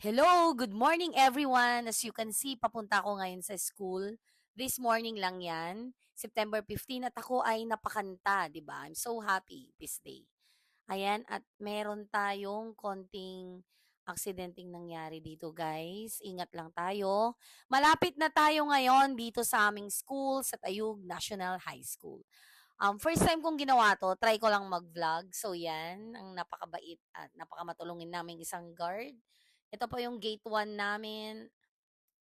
Hello, good morning everyone. As you can see, papunta ako ngayon sa school. This morning lang yan, September 15 at ako ay napakanta, 'di ba? I'm so happy this day. Ayan, at meron tayong konting aksidenteng nangyari dito, guys. Ingat lang tayo. Malapit na tayo ngayon dito sa aming school sa Tayug National High School. First time kong ginawa to, try ko lang mag-vlog. So yan, ang napakabait at napakamatulungin naming isang guard. Ito po yung gate 1 namin.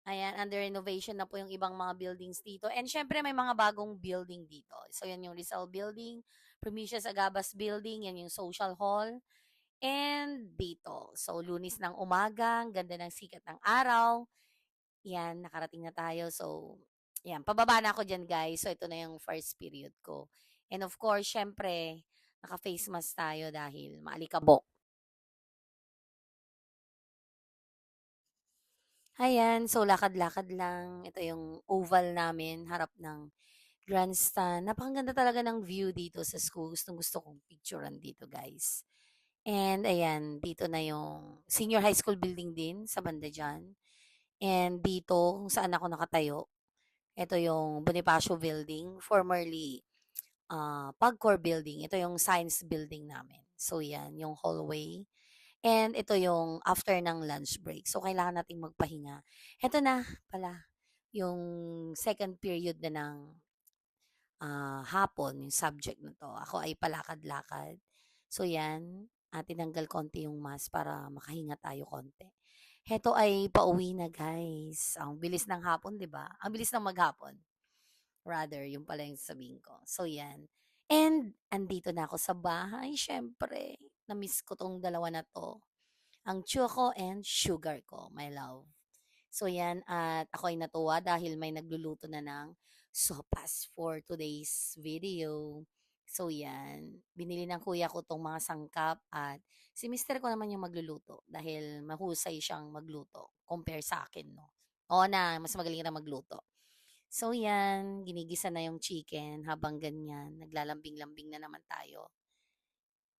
Ayan, under renovation na po yung ibang mga buildings dito. And syempre may mga bagong building dito. So yan yung Rizal Building, Promisias Agabas Building, yan yung Social Hall. And dito, so lunis ng umaga, ang ganda ng sikat ng araw. Yan, nakarating na tayo. So, yan, pababa na ako dyan guys. So, ito na yung first period ko. And of course, syempre, naka-face mask tayo dahil maalikabok. Ayan, so lakad-lakad lang. Ito yung oval namin, harap ng grandstand. Napakaganda talaga ng view dito sa school. Gustong gusto kong picturean dito, guys. And ayan, dito na yung senior high school building din sa banda dyan. And dito, kung saan ako nakatayo, ito yung Bonifacio Building, formerly Pagcor Building. Ito yung science building namin. So yan, yung hallway. And ito yung after ng lunch break. So kailangan nating magpahinga. Ito na pala, yung second period na ng hapon, yung subject na to. Ako ay palakad-lakad. So yan, tinanggal konti yung mask para makahinga tayo konti. Heto ay pauwi na guys. Ang bilis ng hapon, 'di ba? Ang bilis ng maghapon. Rather, yung pala yung sabihin ko. So yan. And andito na ako sa bahay, syempre. Na-miss ko tong dalawa na to. Ang Choco and Sugar ko, my love. So yan, at ako ay natuwa dahil may nagluluto na ng sopas for today's video. So yan, binili ng kuya ko tong mga sangkap at si mister ko naman yung magluluto dahil mahusay siyang magluto compare sa akin, no? Oo na, mas magaling na magluto. So yan, ginigisa na yung chicken habang ganyan, naglalambing-lambing na naman tayo.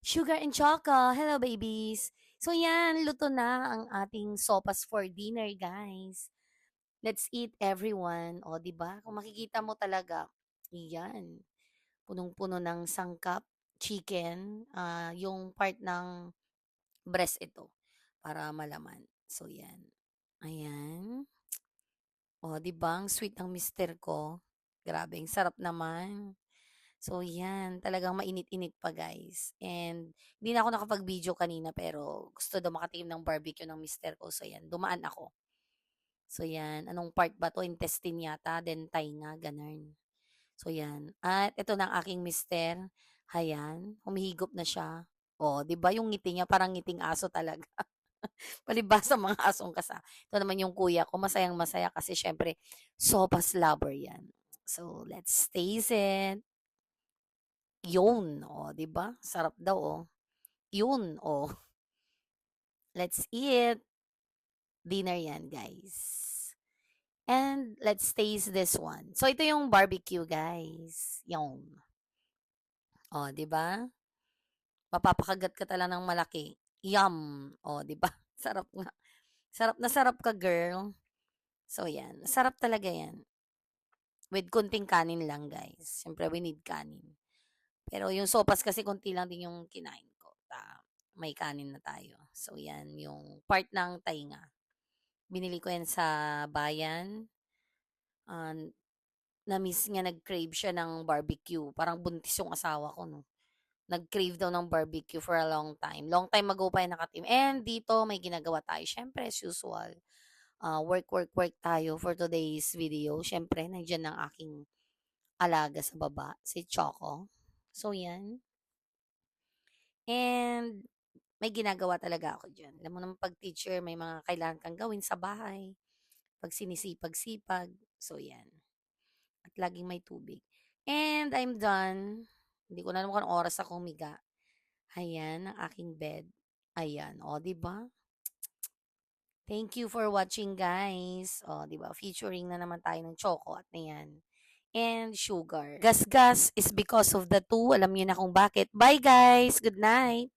Sugar and Choco, hello babies! So yan, luto na ang ating sopas for dinner, guys. Let's eat everyone. O, 'di ba? Kung makikita mo talaga, iyan, punong-puno ng sangkap, chicken, yung part ng breast ito para malaman. So, yan. Ayan. O, 'di ba? Ang sweet ng mister ko. Grabe, ang sarap naman. So, yan. Talagang mainit-init pa, guys. And, hindi na ako nakapag-video kanina pero gusto daw makatikim ng barbecue ng mister ko. So, yan. Dumaan ako. So, yan. Anong part ba 'to? Intestine yata, then tainga, gano'n. So, yan. At ito na ang aking mister. Ayan, humihigop na siya. Oh, 'di ba yung ngiti niya parang ngiting aso talaga. Palibhasa mga asong kasa. Ito naman yung kuya ko, masayang-masaya kasi siyempre sopas lover 'yan. So, let's taste it. Yun, oh, 'di ba? Sarap daw, oh. Yun, oh. Let's eat. Dinner 'yan, guys. And let's taste this one. So, ito yung barbecue, guys. Yung, oh, 'di ba? Mapapakagat ka talaga ng malaki. Yum! Oh, 'di ba? Sarap nga. Sarap na sarap ka, girl. So, 'yan. Sarap talaga 'yan. With konting kanin lang, guys. Siyempre, we need kanin. Pero yung sopas kasi konti lang din yung kinain ko. May kanin na tayo. So, 'yan. Yung part ng tainga. Binili ko yan sa bayan. Ah, na-miss niya, nag-crave siya ng barbecue. Parang buntis yung asawa ko, no? Nag-crave daw ng barbecue for a long time. Long time ago pa yung nakatim. And dito, may ginagawa tayo. Siyempre, as usual, work tayo for today's video. Siyempre, nandiyan ang aking alaga sa baba, si Choco. So, yan. And, may ginagawa talaga ako dyan. Alam mo naman pag teacher, may mga kailangan kang gawin sa bahay. Pag sinisipag-sipag. So, yan. At laging may tubig. And, I'm done. Hindi ko na naman kung oras ako humiga. Ayan, ang aking bed. Ayan, o, 'di ba? Thank you for watching, guys. O, 'di ba? Featuring na naman tayo ng Choco at ayan. And Sugar. Gas-gas is because of the two. Alam niyo na kung bakit. Bye, guys. Good night.